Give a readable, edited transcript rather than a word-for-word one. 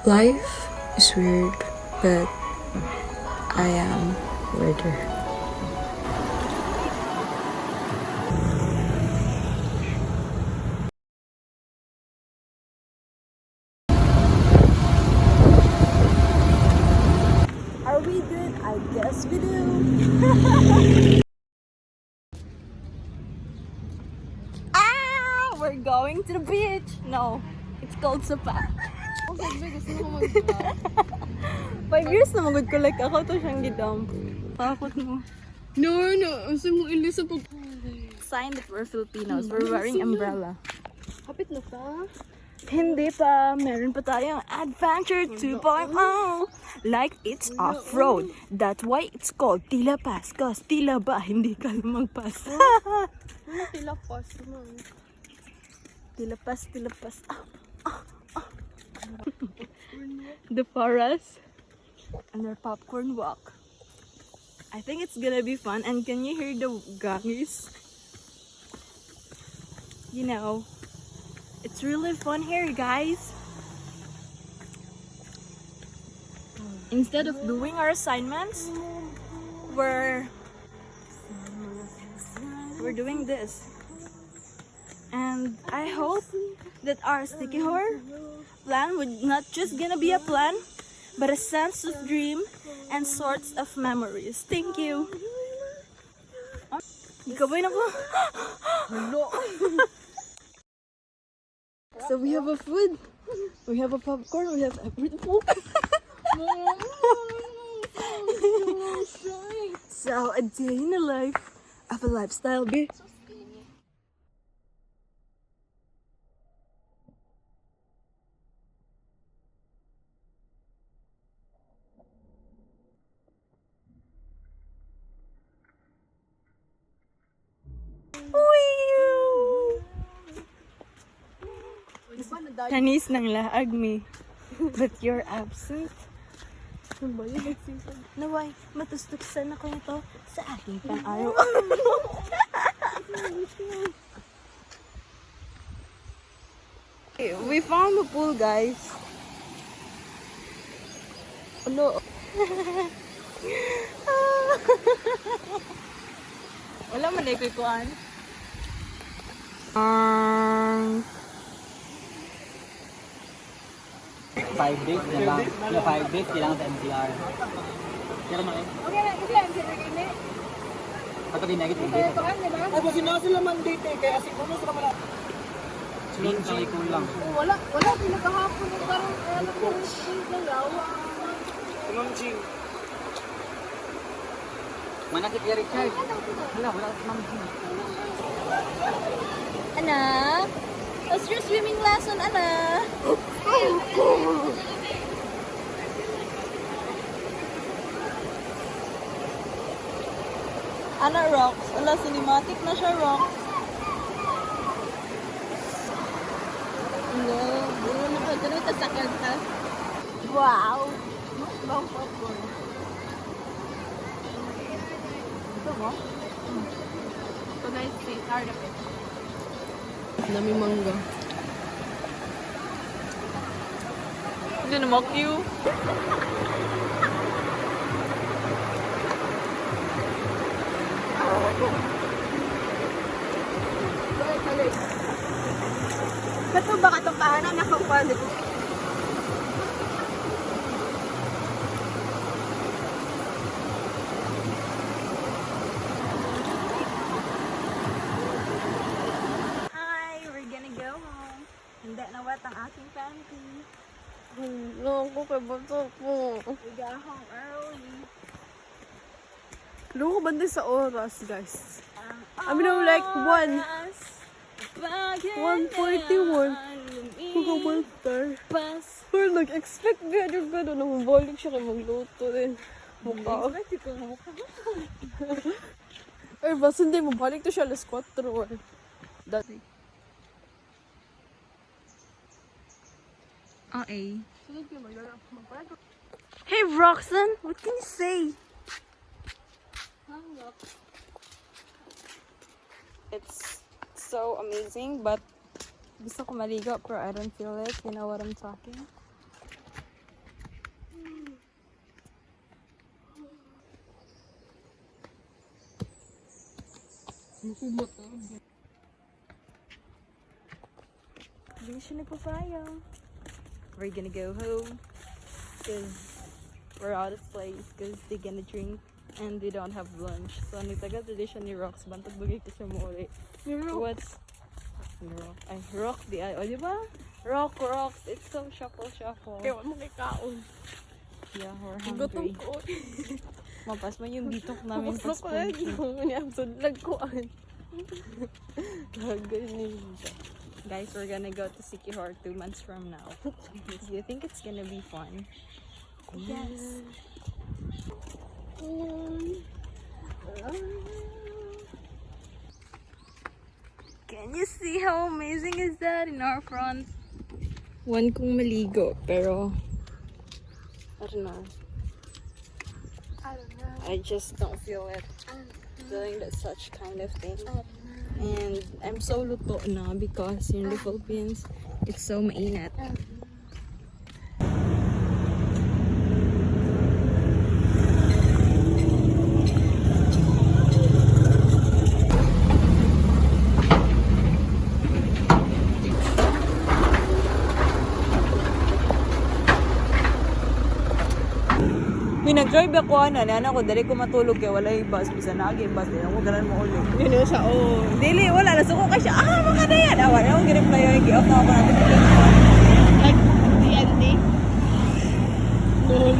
Life is weird, but I am weirder. Are we good? I guess we do. We're going to the beach. No, it's called Sapa. 5 years na magod ko, like ako to siyang gidam. Takot mo. No. Asa mo ilisa pag... Sign that we're Filipinos. We're wearing umbrella. Kapit na ta. Hindi pa. Meron pa tayong Adventure 2.0. Like it's off-road. That's why it's called Tila Pass. Cause tila ba, hindi ka lumagpas. Ano tilapas naman? Tila Pass. The forest and their popcorn walk. I think it's gonna be fun. And can you hear the guys? You know, it's really fun here, guys. Instead of doing our assignments, we're doing this. And I hope that our sticky horror plan would not just gonna be a plan, but a sense of dream and sorts of memories. Thank you. Gawin ako. So we have a food, we have a popcorn, we have everything. So a day in the life of a lifestyle bee. Tanis ng laag me, but you're absent. Naway, matustuksan ako nito sa aking pang-araw. We found the pool, guys. Ano? Wala man na ikuikuan. 5 days na lang. 5 days kailangan sa MCR. Kaya naman eh. Okay na, kasi ang sila kini. Ato ginagit days. Ay, kasi na sila mandate eh, kaya siguro sila mala. Sinong kay kulang. Wala pinagahapon ng parang alam ko yung dalawa. Sinunching. Mana si Pierre Richard. Wala si Ma'am Jean. Anak, how's your swimming lesson, anak? Ana, rocks. Ala, cinematic na siya, rocks. No, buro na ka ganun sa kanta. Wow! Bang popcorn. Ito mo? So guys, see, hard of it. Dami mangga. Hindi na mo-cue. Kato ba katong kahanan nakapalit? Hi, we're gonna go home. Hindi na wet ang aking panty. No, ko kay bato po. We got home early. Loko ba din sa oras, guys? I mean, I'm like 1:41. Kukabultar. Or nag-expect ba yung gano'n? Namabalik siya kay magluto din. Mukha. Or basta hindi, mabalik to siya alas 4. Dati. Okay. Hey, Roxanne, what can you say? It's so amazing, but gusto ko maligo pero I don't feel it. You know what I'm talking? Hindi siya nagpapayang. We're gonna go home because we're out of place because they're gonna drink and they don't have lunch. So, nagtagal tradition ni Rox. Bantag bagay ko siya mo ulit. What's... Rock. Ay, rock di ay. O, di ba? Rocks. It's so shuffle. Kaya mo kay kaon. Yeah, we're Gutom hungry. ko. Mapas man yung bitok namin Gusto ko na pag-sponge. yung sudlag ko. Ganyan siya. Guys, we're gonna go to Sikihor 2 months from now. Do you think it's gonna be fun? Yes. Can you see how amazing is that in our front? One kong maligo, pero I don't know. I just don't feel it doing that such kind of thing. And I'm so luto na because in the Philippines, it's so mainit. May nag-drive ako nana ko dali ko matulog kay wala yung bus bisa na agi bus din ako ganan mo ulit. Yun yung sa Dili wala na suko ka siya. Maka na yan. Wala akong gi-reply yung gi-off na ako natin. Like, the ending. No.